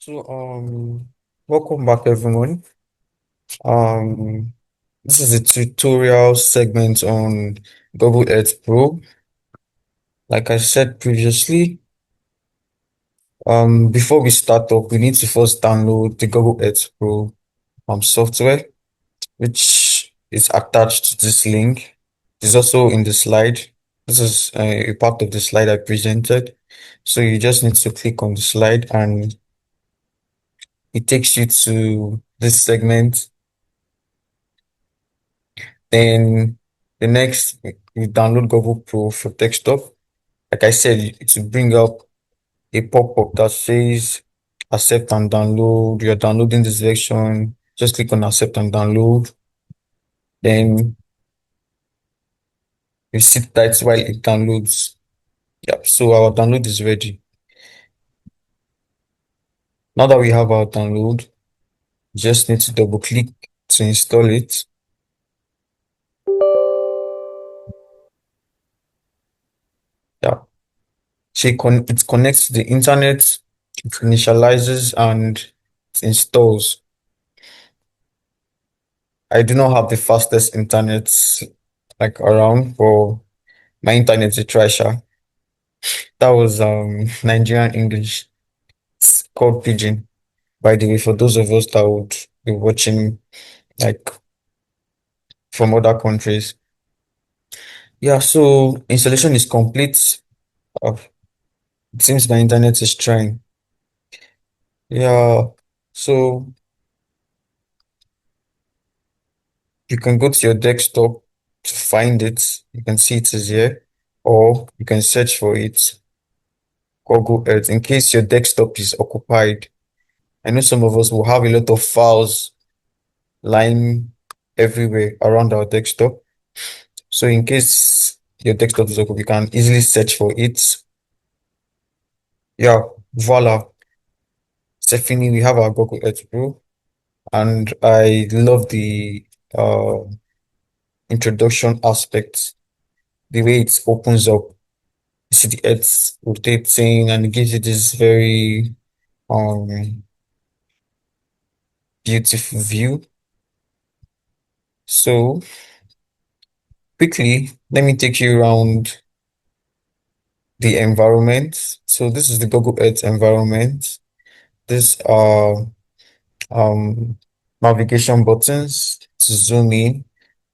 So, welcome back, everyone. Um, this is a tutorial segment on Google Earth Pro. Like I said previously, before we start up, we need to first download the Google Earth Pro software, which is attached to this link. It's also in the slide. This is a part of the slide I presented. So you just need to click on the slide and it takes you to this segment. Then the next, you download Google Pro for desktop. Like I said, it will bring up a pop-up that says accept and download. You're downloading this version. Just click on accept and download. Then you sit tight while it downloads. Yep, so our download is ready. Now that we have our download, you just need to double click to install it. Yeah. So it connects to the internet, it initializes and it installs. I do not have the fastest internet like around, but my internet is trasher. That was Nigerian English. It's called Pigeon. By the way, for those of us that would be watching like from other countries. Yeah, so installation is complete. Uh, it seems my internet is trying. Yeah, so you can go to your desktop to find it. You can see it is here, or you can search for it. Google Earth in case your desktop is occupied. I know some of us will have a lot of files lying everywhere around our desktop. So in case your desktop is occupied, you can easily search for it. Yeah, voila. Stephanie, we have our Google Earth Pro, and I love the uh introduction aspect, the way it opens up. You see the Earth rotating and it gives you this very um beautiful view. So quickly, let me take you around the environment. So this is the Google Earth environment. These are um, navigation buttons to zoom in,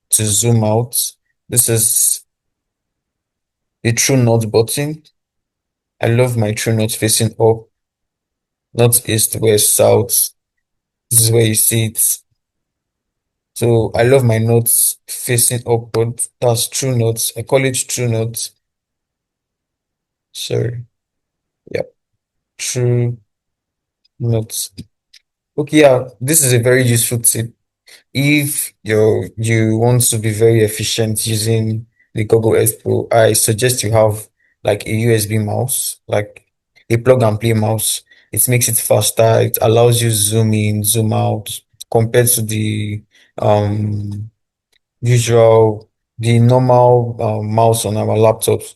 to zoom out. This is the true north button. I love my true north facing up, north, east, west, south. This is where you see it. So I love my notes facing upward. That's true notes. I call it true notes. Sorry. Yeah, true notes. Okay, yeah, this is a very useful tip. If you want to be very efficient using the Google Earth Pro, I suggest you have like a USB mouse, like a plug and play mouse. It makes it faster. It allows you zoom in, zoom out compared to the um usual, the normal mouse on our laptops.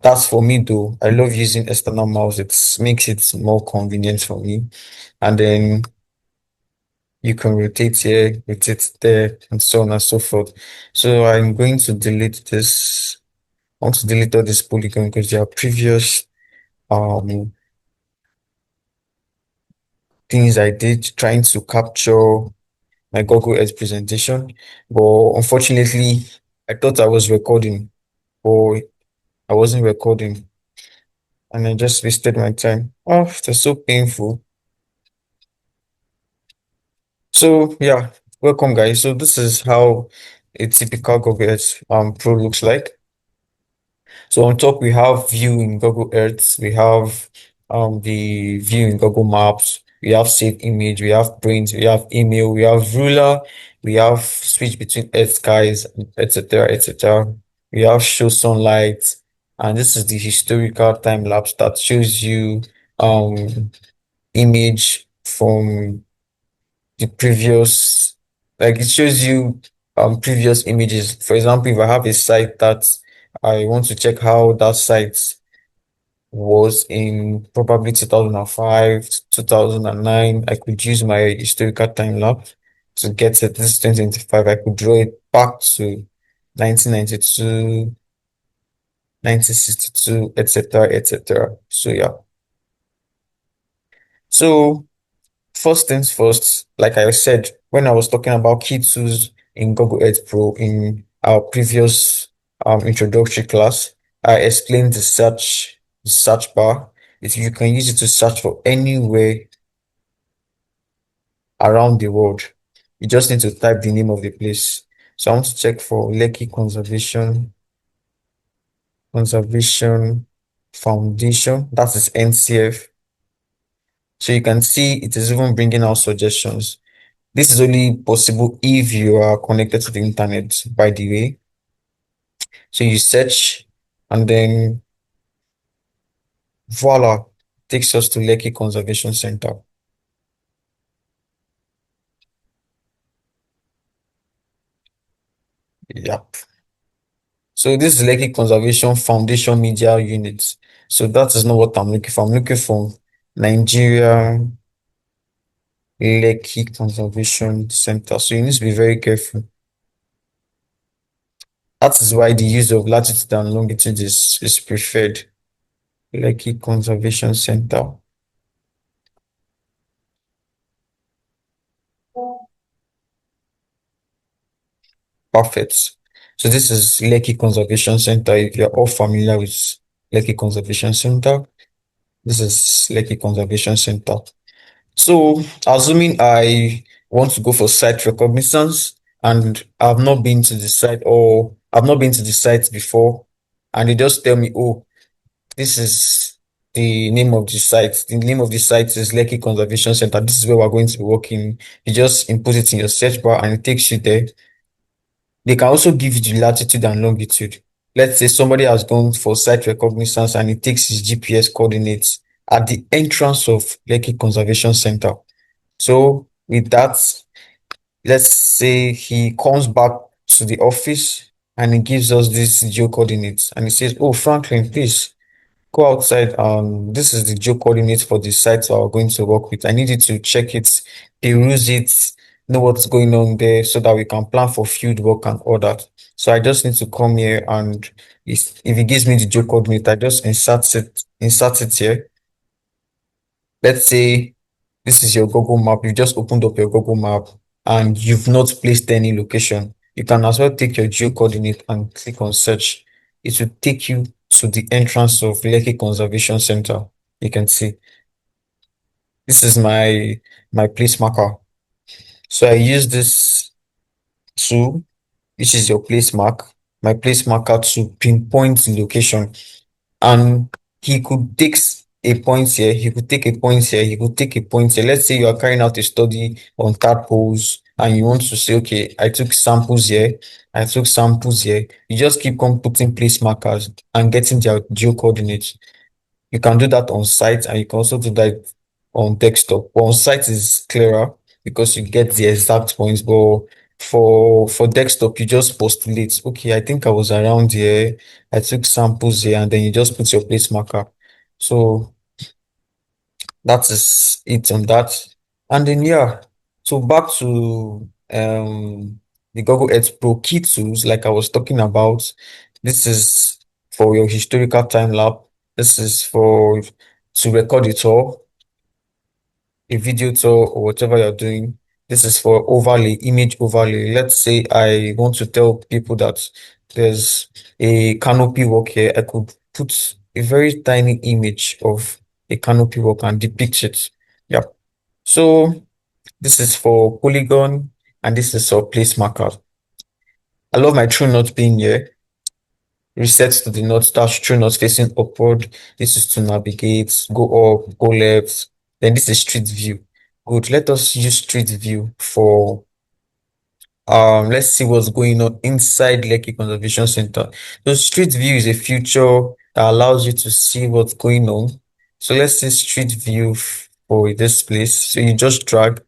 That's for me though. I love using external mouse. It makes it more convenient for me. And then you can rotate here, rotate there, and so on and so forth. So I'm going to delete this. I want to delete all this polygon because there are previous um things I did trying to capture my Google Earth presentation. But unfortunately, I thought I was recording, but I wasn't recording, and I just wasted my time. Oh, it was so painful. So yeah, welcome guys. So this is how a typical Google Earth Pro looks like. So on top, we have view in Google Earth, we have the view in Google Maps, we have save image, we have print, we have email, we have ruler, we have switch between earth skies, etc., etc. We have show sunlight, and this is the historical time lapse that shows you image from the previous, like it shows you previous images. For example, if I have a site that I want to check how that site was in probably 2005, 2009. I could use my historical time lapse to get it. This is 2025. I could draw it back to 1992, 1962, etc., etc. So yeah. So first things first, like I said, when I was talking about key tools in Google Earth Pro in our previous introductory class, I explained the search bar. If you can use it to search for anywhere around the world, you just need to type the name of the place. So I want to check for Lekki Conservation Foundation. That is NCF. So you can see it is even bringing out suggestions. This is only possible if you are connected to the internet, by the way. So you search and then voila, takes us to Lekki Conservation Center. Yep. So this is Lekki Conservation Foundation Media Unit. So that is not what I'm looking for. I'm looking for Nigeria Lekki Conservation Center. So you need to be very careful. That is why the use of latitude and longitude is preferred. Lekki Conservation Center. Perfect. So this is Lekki Conservation Center. If you're all familiar with Lekki Conservation Center, this is Lekki Conservation Center. So assuming I want to go for site reconnaissance and I've not been to the site or I've not been to the site before, and they just tell me, oh, this is the name of the site. The name of the site is Lekki Conservation Center. This is where we're going to be working. You just input it in your search bar and it takes you there. They can also give you the latitude and longitude. Let's say somebody has gone for site reconnaissance and it takes his GPS coordinates at the entrance of Lekki Conservation Center. So with that, let's say he comes back to the office and he gives us these geo coordinates and he says, oh, Franklin, please go outside. This is the geo coordinates for the site that we're going to work with. I need you to check it, peruse it, know what's going on there so that we can plan for field work and all that. So I just need to come here and if he gives me the geo coordinate, I just insert it here. Let's say this is your Google map. You just opened up your Google map and you've not placed any location. You can as well take your geo coordinate and click on search. It will take you to the entrance of Lekki Conservation Center. You can see this is my place marker. So I use this tool, which is your place my place marker to pinpoint the location. And he could take a point here, he could take a point here, he could take a point here. Let's say you are carrying out a study on tadpoles and you want to say, okay, I took samples here, I took samples here. You just keep on putting place markers and getting their geo coordinates. You can do that on site and you can also do that on desktop. But on site is clearer because you get the exact points. But for desktop, you just postulate. Okay, I think I was around here. I took samples here, and then you just put your place marker. So that is it on that. And then yeah, so back to the Google Earth Pro key tools, like I was talking about. This is for your historical time lapse. This is for to record it all, a video tour or whatever you're doing. This is for overlay, image overlay. Let's say I want to tell people that there's a canopy walk here. I could put a very tiny image of a canopy walk and depict it. Yeah. So this is for polygon and this is for place marker. I love my true north being here. Reset to the north, that's true north facing upward. This is to navigate, go up, go left. Then this is street view. Good. Let us use street view for let's see what's going on inside Lekki Conservation Center. So street view is a feature that allows you to see what's going on. So let's say street view for this place. So you just drag,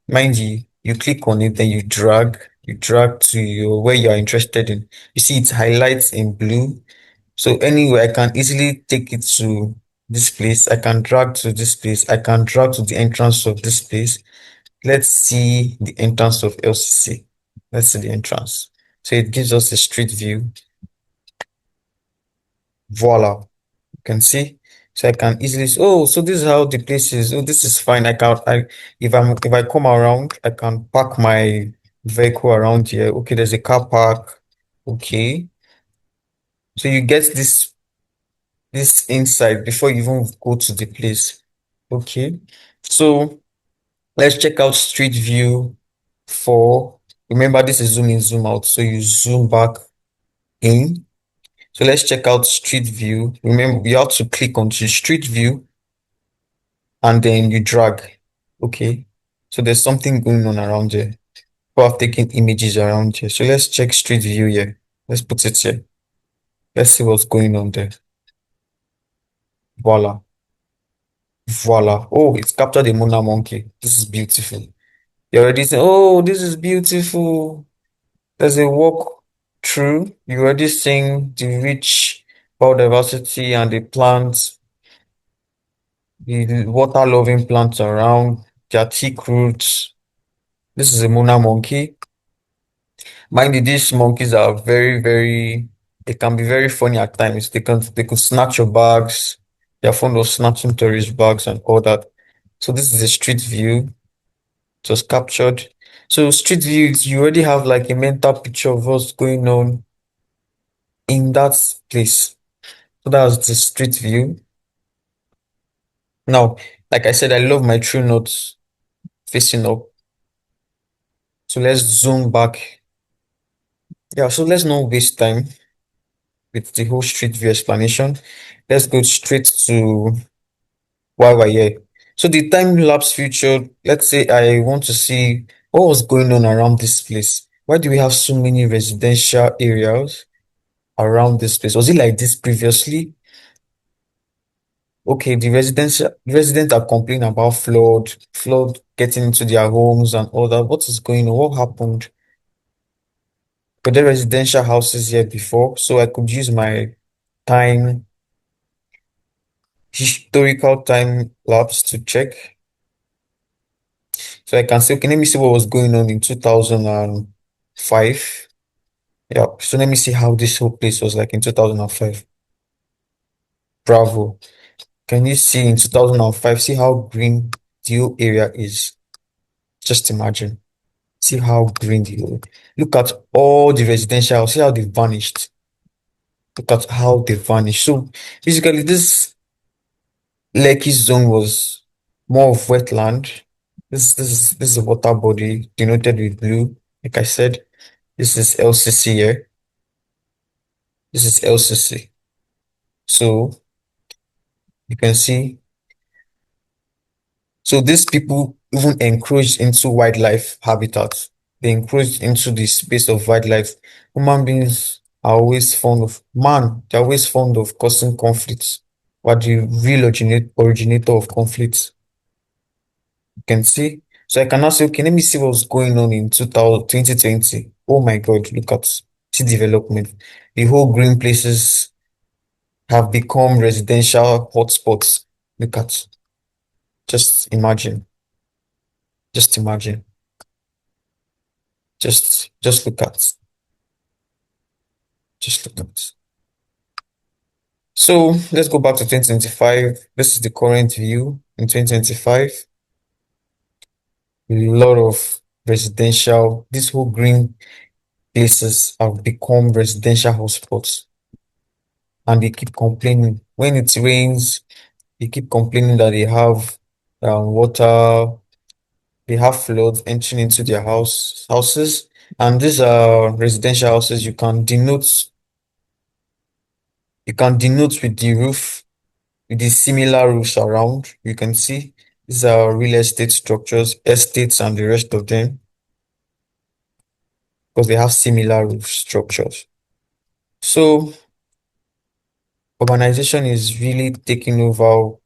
mind you click on it, then you drag to your where you are interested in. You see it highlights in blue. So anyway, I can easily take it to this place. I can drag to this place. I can drag to the entrance of this place. Let's see the entrance of LCC. Let's see the entrance. So it gives us a street view. Voila. You can see. So I can easily say, oh, so this is how the place is. Oh, this is fine. If I come around, I can park my vehicle around here. Okay, there's a car park. Okay. So you get this insight before you even go to the place. Okay. So let's check out street view for, remember this is zoom in, zoom out. So you zoom back in. So let's check out street view. Remember, you have to click on the street view and then you drag. Okay. So there's something going on around here. People have taken images around here. So let's check street view here. Let's put it here. Let's see what's going on there. Voila. Voila. Oh, it's captured a Mona monkey. This is beautiful. You're already saying, oh, this is beautiful. There's a walk through. You're already seeing the rich biodiversity and the plants, the water-loving plants around, their thick roots. This is a Mona monkey. Mind you, these monkeys are they can be very funny at times. They could snatch your bags. They're fond of snatching tourist bags and all that. So this is a street view. It was captured. So street views, you already have like a mental picture of what's going on in that place. So that's the street view. Now, like I said, I love my true notes facing up. So let's zoom back. Yeah, so let's not waste time with the whole street view explanation. Let's go straight to why we're here. So the time lapse future, let's say I want to see what was going on around this place. Why do we have so many residential areas around this place? Was it like this previously? Okay, the residents are complaining about flood getting into their homes and all that. What is going on? What happened? Were there residential houses here before? So I could use my time, historical time lapse to check. So I can say, okay, let me see what was going on in 2005. Yeah, so let me see how this whole place was like in 2005. Bravo. Can you see in 2005, see how green the whole area is? Just imagine. See how green look at all the residential, see how they vanished. Look at how they vanished. So basically this Lekki zone was more of wetland. This is a water body denoted with blue. Like I said, this is LCC here. This is LCC. So you can see, so these people even encroached into wildlife habitats. They encroached into the space of wildlife. Human beings are always fond of, man, they're always fond of causing conflicts. But the real originator of conflicts, you can see. So I can now say, okay, let me see what's going on in 2020. Oh my God, look at see development. The whole green places have become residential hotspots. Look at, just imagine, just imagine. Just look at, just look at. So let's go back to 2025. This is the current view in 2025. A lot of residential, this whole green places have become residential hotspots. And they keep complaining. When it rains, they keep complaining that they have water, they have floods entering into their houses. And these are residential houses. You can denote with the roof, with the similar roofs around. You can see these are real estate structures, estates, and the rest of them, because they have similar roof structures. So urbanization is really taking over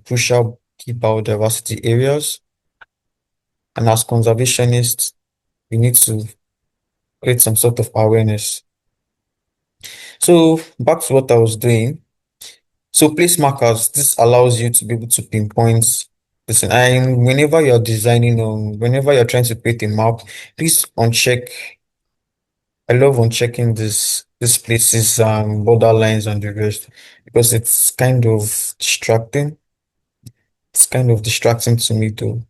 crucial key biodiversity areas. And as conservationists, we need to create some sort of awareness. So back to what I was doing. So place markers, this allows you to be able to pinpoint this. And whenever you're designing whenever you're trying to create a map, please uncheck. I love unchecking this places border lines and the rest because it's kind of distracting. It's kind of distracting to me too.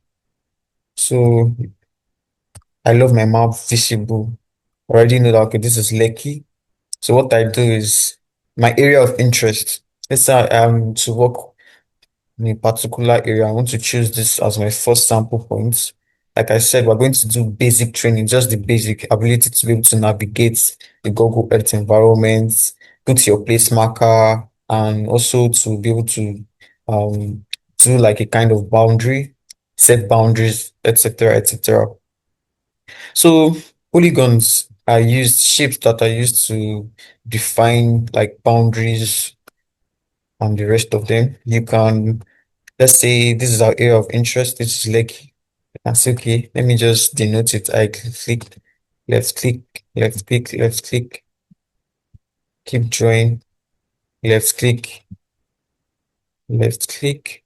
So I love my map visible. I already know that okay, this is Lekki. So what I do is my area of interest. Let's say I am to work in a particular area. I want to choose this as my first sample point. Like I said, we're going to do basic training, just the basic ability to be able to navigate the Google Earth environment, put your place marker, and also to be able to do like a kind of boundary, set boundaries, etc., etc. So polygons are used, shapes that are used to define like boundaries and the rest of them. You can, let's say this is our area of interest. This is Lekki. That's okay. Let me just denote it. I click, left click, left click, left click, keep drawing, left click, left click.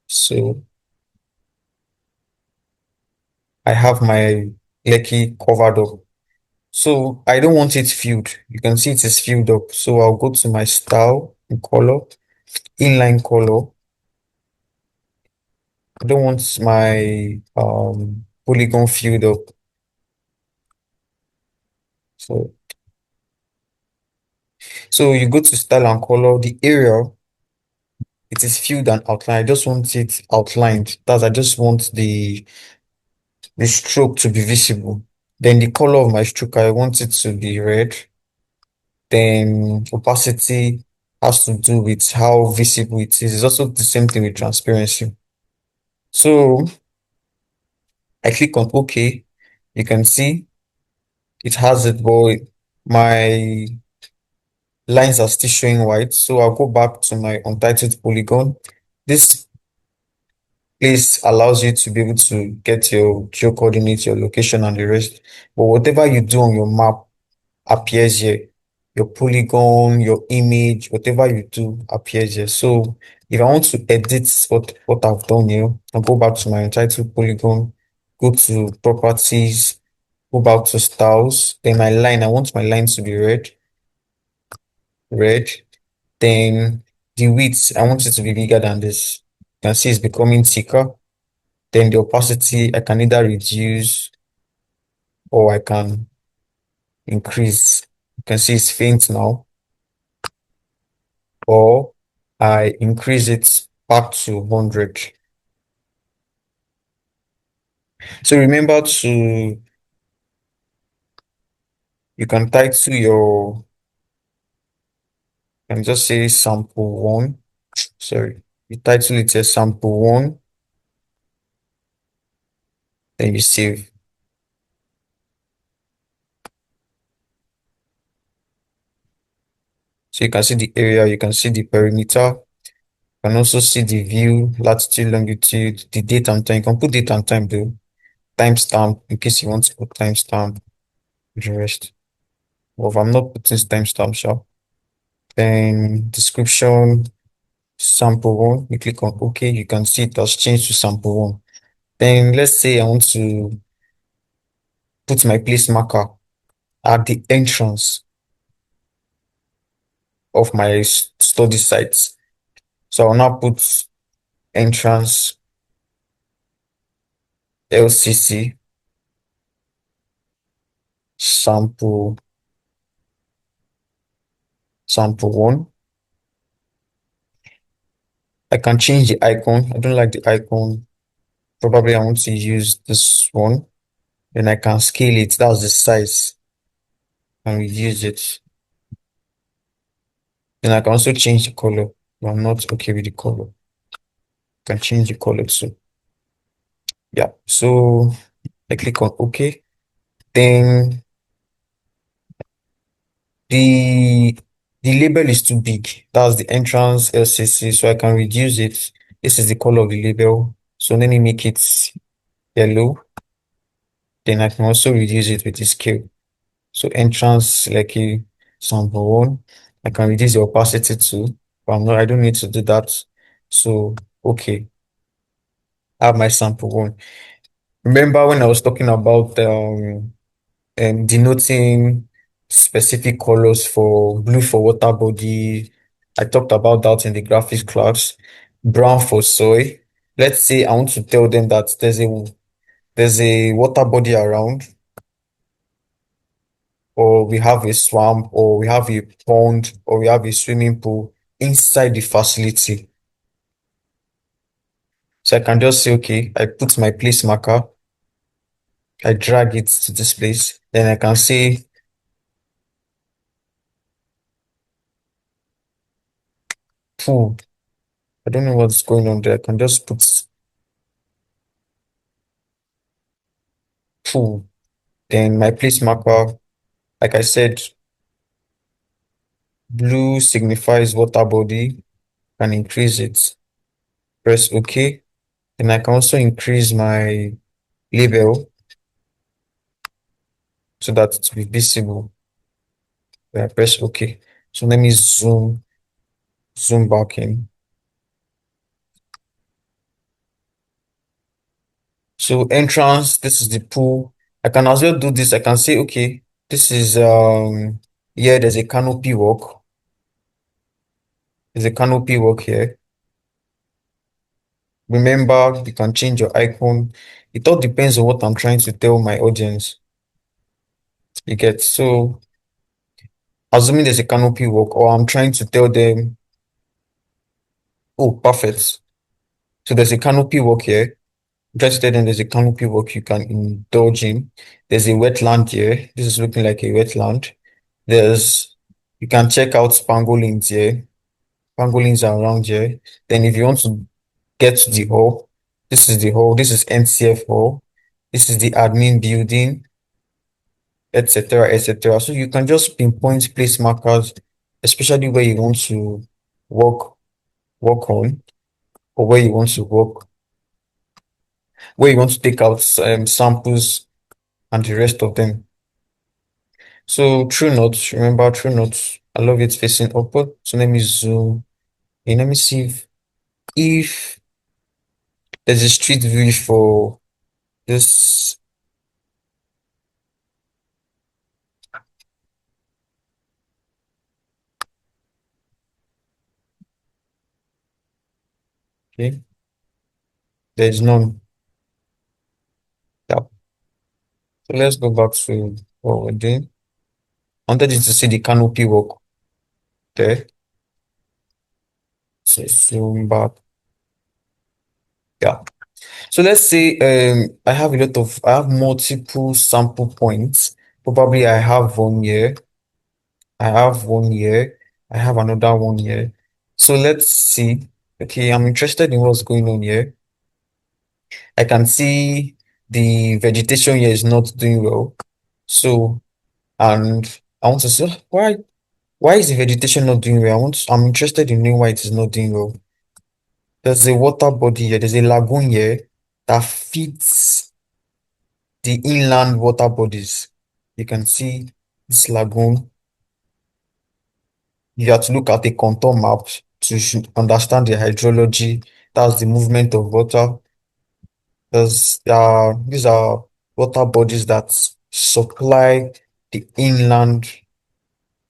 So I have my Lekki covered up. So I don't want it filled. You can see it is filled up. So I'll go to my style and color, inline color. I don't want my polygon filled up. So so you go to style and color, the area, it is filled and outlined. I just want it outlined. That's I just want the stroke to be visible. Then the color of my stroke, I want it to be red. Then opacity has to do with how visible it is. It's also the same thing with transparency. So I click on OK. You can see it has it, but my lines are still showing white. So I'll go back to my untitled polygon. This place allows you to be able to get your geo coordinates, your location, and the rest. But whatever you do on your map appears here. Your polygon, your image, whatever you do appears here. So if I want to edit what I've done here, I'll go back to my entitled polygon, go to properties, go back to styles. Then my line, I want my line to be red, red. Then the width, I want it to be bigger than this. You can see it's becoming thicker. Then the opacity, I can either reduce or I can increase. You can see it's faint now, or I increase it back to 100. So remember to, you can title your, you can just say sample one. Sorry, you title it as sample one, then you save. So you can see the area, you can see the perimeter, you can also see the view, latitude, longitude, the date and time. You can put date and time though, timestamp in case you want to put timestamp, the rest. Well, if I'm not putting timestamp, sure. Then description, sample one, you click on OK, you can see it has changed to sample one. Then let's say I want to put my place marker at the entrance of my study site. So I'll now put entrance LCC sample sample one. I can change the icon. I don't like the icon. Probably I want to use this one. Then I can scale it. That's the size and reduce it. Then I can also change the color. But I'm not okay with the color. I can change the color too. Yeah. So I click on OK. Then the the label is too big. That's the entrance LCC. So I can reduce it. This is the color of the label. So let me make it yellow. Then I can also reduce it with the scale. So entrance like a sample one. I can reduce the opacity too, but I don't need to do that. So okay, I have my sample one. Remember when I was talking about denoting specific colors for blue for water body? I talked about that in the graphics class. Brown for soil. Let's say I want to tell them that there's a water body around, or we have a swamp, or we have a pond, or we have a swimming pool inside the facility. So I can just say, okay, I put my place marker, I drag it to this place, then I can say pool. I don't know what's going on there. I can just put pool. Then my place marker, like I said, blue signifies water body, can increase it. Press OK. And I can also increase my label so that it will be visible. Then I press OK. So let me zoom back in. So entrance, this is the pool. I can as well do this. I can say, okay, this is yeah, there's a canopy walk. There's a canopy walk here. Remember, you can change your icon. It all depends on what I'm trying to tell my audience. You get, so assuming there's a canopy walk, or I'm trying to tell them, oh, perfect. So there's a canopy walk here. I'm trying to tell them there's a canopy walk you can indulge in. There's a wetland here. This is looking like a wetland. There's, you can check out pangolins here. Pangolins are around here. Then if you want to get to the hall, this is the hall. This is NCF hall. This is the admin building, etc., etc. So you can just pinpoint place markers, especially where you want to work work on, or where you want to take out samples and the rest of them. So true notes, remember true notes. I love it facing upward. So let me zoom in. Let me see if there's a street view for this. Okay, there's none. Yeah. So let's go back to what we're doing. I wanted you to see the canopy walk there. So zoom back. Yeah. So let's say I have multiple sample points. Probably I have one here, I have one here, I have another one here. So let's see. Okay, I'm interested in what's going on here. I can see the vegetation here is not doing well. So, and I want to say, why is the vegetation not doing well? I'm interested in knowing why it is not doing well. There's a water body here, there's a lagoon here that feeds the inland water bodies. You can see this lagoon. You have to look at a contour map to understand the hydrology. That's the movement of water. These are water bodies that supply the inland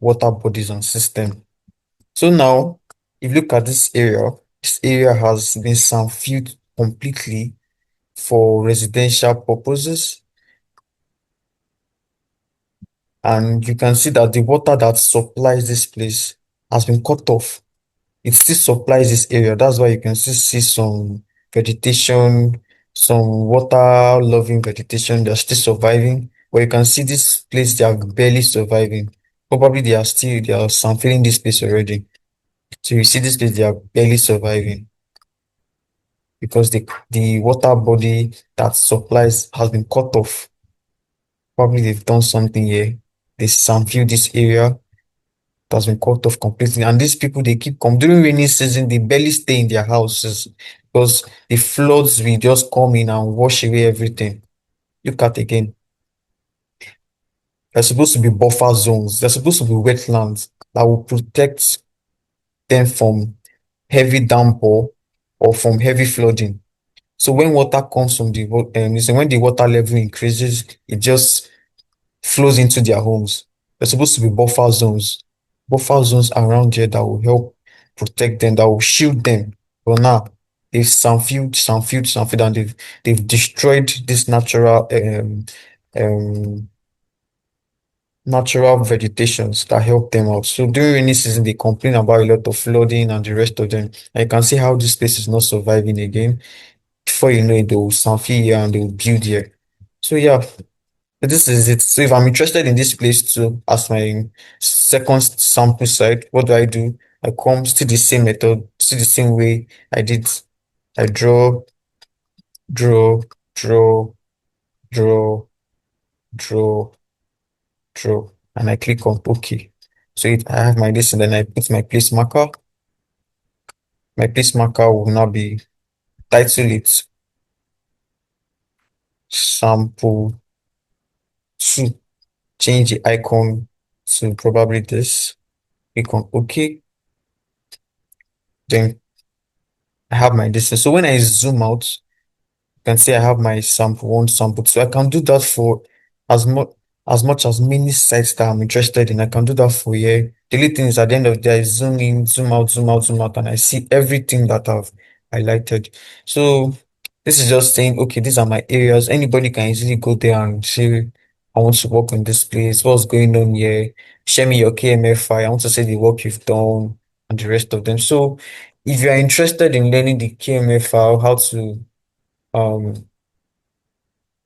water bodies and system. So now, if you look at this area has been sand-filled completely for residential purposes. And you can see that the water that supplies this place has been cut off. It still supplies this area. That's why you can still see some vegetation, some water-loving vegetation. They're still surviving. But you can see this place, they are barely surviving. Probably they are some filling this place already. So you see this place, they are barely surviving because the water body that supplies has been cut off. Probably they've done something here. They sample this area that has been cut off completely. And these people, they keep come during rainy season, they barely stay in their houses because the floods will just come in and wash away everything. Look at again. There's supposed to be buffer zones. There's supposed to be wetlands that will protect them from heavy downpour or from heavy flooding. So when water comes from when the water level increases, it just flows into their homes. There's supposed to be buffer zones around here that will help protect them, that will shield them. But now they've some field, and they've destroyed this natural vegetations that help them out. So during rainy season, they complain about a lot of flooding and the rest of them. And you can see how this place is not surviving again. Before you know it, they will sanfi here and they will build here. So yeah, this is it. So if I'm interested in this place too, as my second sample site, what do? I come still the same method, still the same way I did. I draw, draw, draw, draw, draw, and I click on OK. So I have my list and then I put my place marker. My place marker will now be title it sample two. Change the icon to probably this. Click on OK. Then I have my distance. So when I zoom out, you can see I have my sample one, sample two. I can do that for as much as many sites that I'm interested in. I can do that for here. The only thing is at the end of the day, I zoom in, zoom out, zoom out, zoom out, and I see everything that I've highlighted. So this is just saying, okay, these are my areas. Anybody can easily go there and say, I want to work on this place. What's going on here? Share me your KMF file. I want to see the work you've done and the rest of them. So if you are interested in learning the KMF file, how to um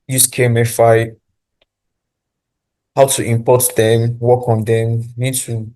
use KMF file, how to import them, work on them, you need to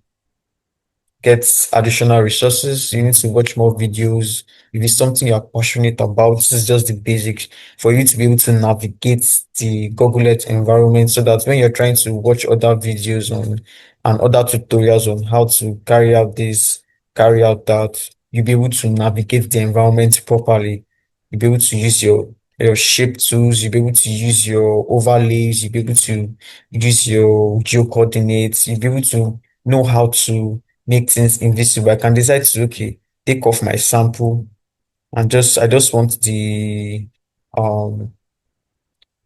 get additional resources. You need to watch more videos. If it's something you're passionate about, this is just the basics for you to be able to navigate the Google Earth environment so that when you're trying to watch other videos on and other tutorials on how to carry out this, carry out that, you'll be able to navigate the environment properly. You'll be able to use your shape tools, you'll be able to use your overlays, you'll be able to use your geo coordinates, you'll be able to know how to make things invisible. I can decide to, okay, take off my sample and I just want the um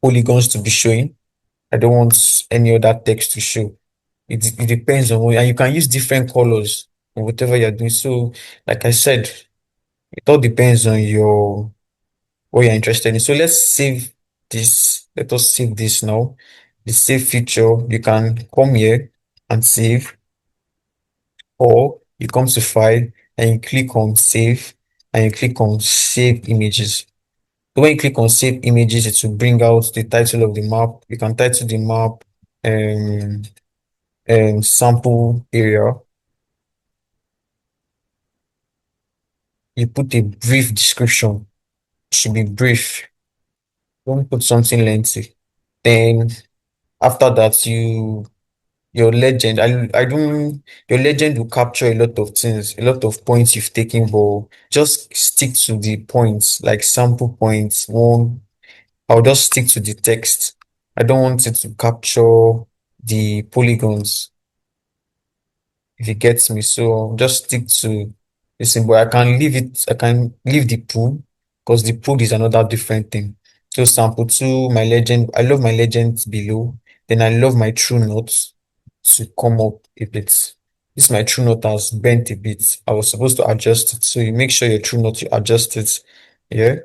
polygons to be showing. I don't want any other text to show. It depends on and you can use different colors in whatever you're doing. So, like I said, it all depends on your what you're interested in. So let's save this. Let us save this now. The save feature, you can come here and save, or you come to file and you click on save and you click on save images. So when you click on save images, it will bring out the title of the map. You can title the map um, sample area. You put a brief description. It should be brief. Don't put something lengthy. Then after that, your legend. I don't your legend will capture a lot of things, a lot of points you've taken, but just stick to the points, like sample points. I'll just stick to the text. I don't want it to capture the polygons, if it gets me. So I'll just stick to the symbol. I can leave the pool because the pool is another different thing. So sample two, my legend, I love my legends below. Then I love my true notes to come up a bit. This my true note has bent a bit. I was supposed to adjust it. So you make sure your true note, you adjust it. Yeah.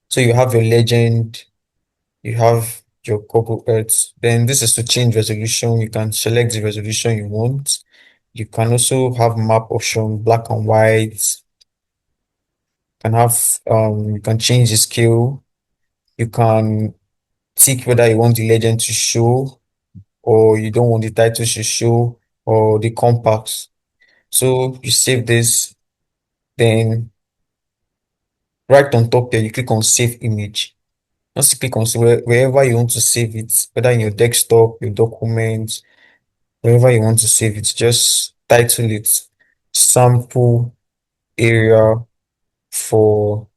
So you have your legend, you have your Google Earth. Then this is to change resolution. You can select the resolution you want. You can also have map option, black and white. You can change the scale. You can tick whether you want the legend to show or you don't want the title to show or the compacts. So you save this, then right on top here, you click on save image. Just click on wherever you want to save it, whether in your desktop, your documents, wherever you want to save it, just title it sample area for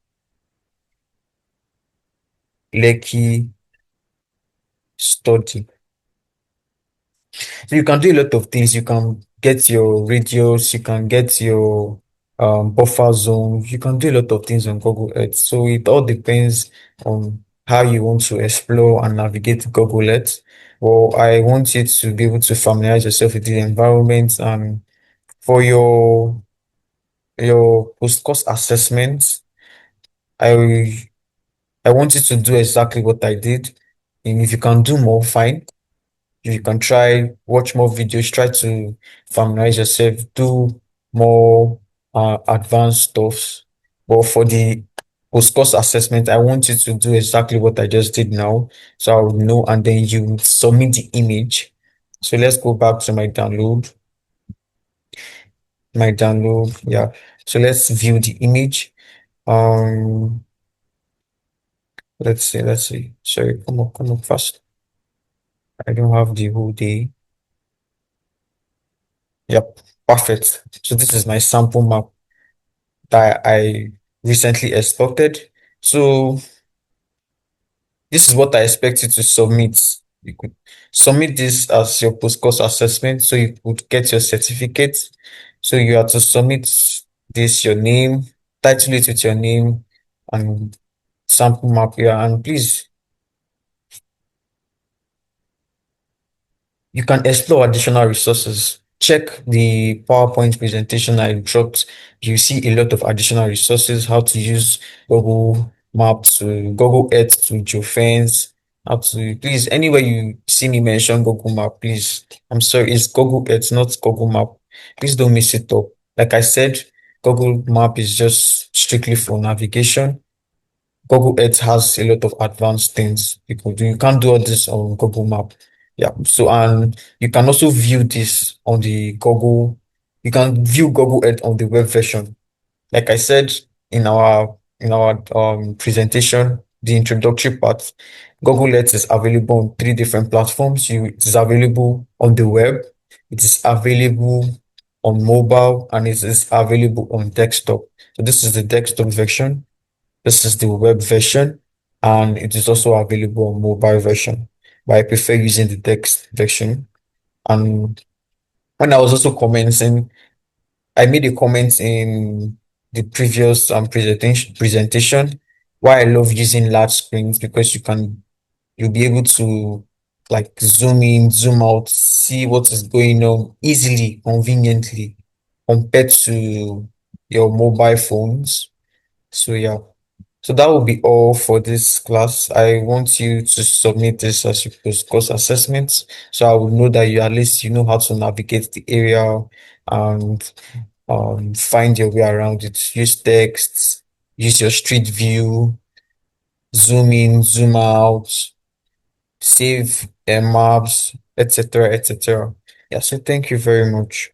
Lekki study. So you can do a lot of things. You can get your radios, you can get your buffer zone. You can do a lot of things on Google Earth. So it all depends on how you want to explore and navigate Google Earth. Well, I want you to be able to familiarize yourself with the environment, and for your post-course assessment, I I want you to do exactly what I did. And if you can do more, fine. You can try, watch more videos, try to familiarize yourself, do more advanced stuff. But for the post-course assessment, I want you to do exactly what I just did now. So I will know, and then you submit the image. So let's go back to my download. My download, yeah. So let's view the image. Um, let's see. Sorry, come on fast. I don't have the whole day. Yep, perfect. So this is my sample map that I recently exported. So this is what I expect you to submit. You could submit this as your post-course assessment, so you could get your certificate. So you have to submit this, your name, title it with your name and sample map here. And please, you can explore additional resources. Check the PowerPoint presentation I dropped. You see a lot of additional resources, how to use Google Map to Google Earth to geofence, how to please anywhere you see me mention Google Map, please. I'm sorry, it's Google Earth, not Google Map. Please don't mix it up. Like I said, Google Map is just strictly for navigation. Google Earth has a lot of advanced things people do. You can't do all this on Google Map. Yeah. So, and you can also view this on the Google, you can view Google Earth on the web version. Like I said in our presentation, the introductory part, Google Earth is available on three different platforms. It is available on the web, it is available on mobile, and it is available on desktop. So this is the desktop version. This is the web version, and it is also available on mobile version. But I prefer using the text version. And when I was also commenting, I made a comment in the previous presentation why I love using large screens, because you'll be able to like zoom in, zoom out, see what is going on easily, conveniently, compared to your mobile phones. So yeah. So that will be all for this class. I want you to submit this as your post-course assessment. So I will know that you at least you know how to navigate the area and find your way around it. Use text, use your street view, zoom in, zoom out, save maps, etc., etc. Yeah, so thank you very much.